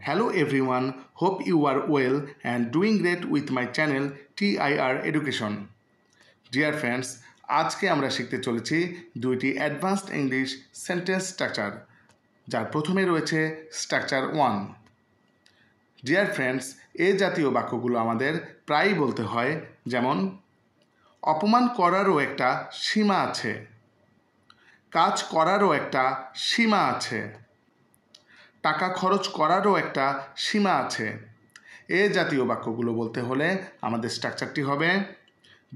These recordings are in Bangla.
Hello everyone, hope you are well and doing great with my channel TIR Education. Dear friends, আজকে আমরা শিখতে চলেছি দুইটি অ্যাডভান্সড ইংলিশ সেন্টেন্স স্ট্রাকচার, যার প্রথমে রয়েছে স্ট্রাকচার 1। ডিয়ার ফ্রেন্ডস, এই জাতীয় বাক্যগুলো আমাদের প্রায়ই বলতে হয়, যেমন অপমান করারও একটা সীমা আছে, কাজ করারও একটা সীমা আছে, টাকা খরচ করারও একটা সীমা আছে। এ জাতীয় বাক্যগুলো বলতে হলে আমাদের স্ট্রাকচারটি হবে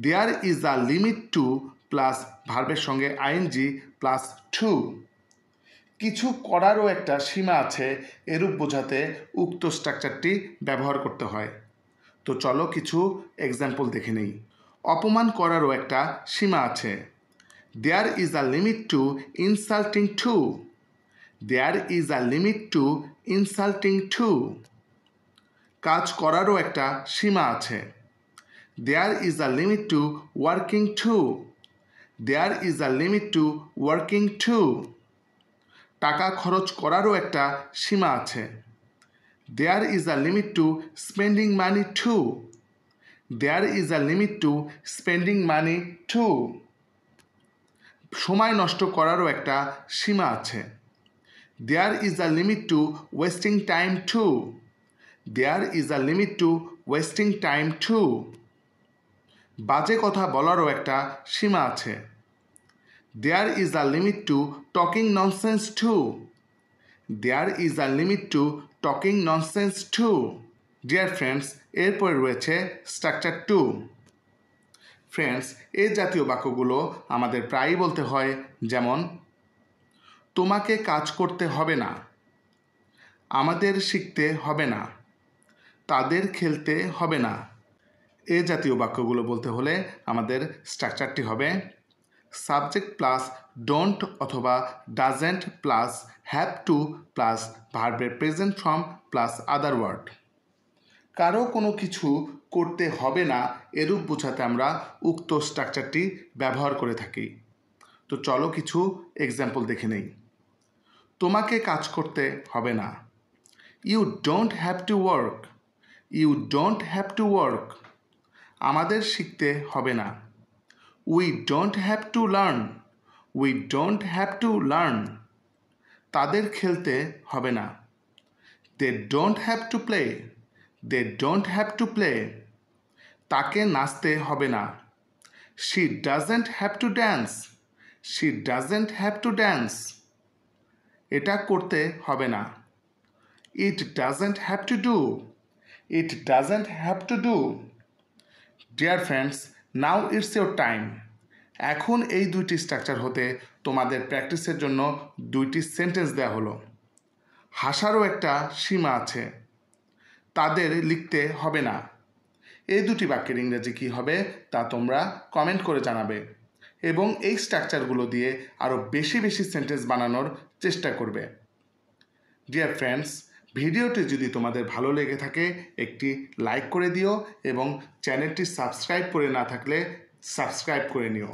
there is a limit to plus ভার্বের সঙ্গে আইএনজি প্লাস টু। কিছু করারও একটা সীমা আছে, এরূপ বোঝাতে উক্ত স্ট্রাকচারটি ব্যবহার করতে হয়। তো চলো কিছু এক্সাম্পল দেখে নেই। অপমান করারও একটা সীমা আছে, there is a limit to insulting to. There is a limit to insulting too. কাজ করারও একটা সীমা আছে, There is a limit to working too. There is a limit to working too. টাকা খরচ করারও একটা সীমা আছে, There is a limit to spending money too. There is a limit to spending money too. সময় নষ্ট করারও একটা সীমা আছে, There is a limit to wasting time too. There is a limit to wasting time too. বাজে কথা বলারও একটা সীমা আছে, There is a limit to talking nonsense too. There is a limit to talking nonsense too. Dear friends, এরপরে রয়েছে স্ট্রাকচার 2। ফ্রেন্ডস, এই জাতীয় বাক্যগুলো আমাদের প্রায়ই বলতে হয়, যেমন তোমাকে কাজ করতে হবে না, আমাদের শিখতে হবে না, তাদের খেলতে হবে না। এ জাতীয় বাক্যগুলো বলতে হলে আমাদের স্ট্রাকচারটি হবে সাবজেক্ট প্লাস ডোন্ট অথবা doesn't plus have to plus ভার্বের present form plus other word. কারো কোনো কিছু করতে হবে না, এরূপ বোঝাতে আমরা উক্ত স্ট্রাকচারটি ব্যবহার করে থাকি। তো চলো কিছু এক্সাম্পল দেখে নেই। তোমাকে কাজ করতে হবে না, you don't have to work. You don't have to work. আমাদের শিখতে হবে না, we don't have to learn. We don't have to learn. তাদের খেলতে হবে না, they don't have to play. They don't have to play. তাকে নাচতে হবে না, she doesn't have to dance. She doesn't have to dance. এটা করতে হবে না, it doesn't have to do. It doesn't have to do. Dear friends, now it's your time. এখন এই দুইটি স্ট্রাকচার হতে তোমাদের প্র্যাকটিসের জন্য দুইটি সেন্টেন্স দেওয়া হলো। হাসারও একটা সীমা আছে, তাদের লিখতে হবে না। এই দুটি বাক্যের ইংরেজি কী হবে তা তোমরা কমেন্ট করে জানাবে এবং এই স্ট্রাকচারগুলো দিয়ে আরও বেশি বেশি সেন্টেন্স বানানোর চেষ্টা করবে। ডিয়ার ফ্রেন্ডস, ভিডিওটি যদি তোমাদের ভালো লেগে থাকে একটি লাইক করে দিও এবং চ্যানেলটি সাবস্ক্রাইব করে না থাকলে সাবস্ক্রাইব করে নিও।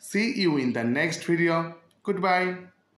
See you in the next video. Good by.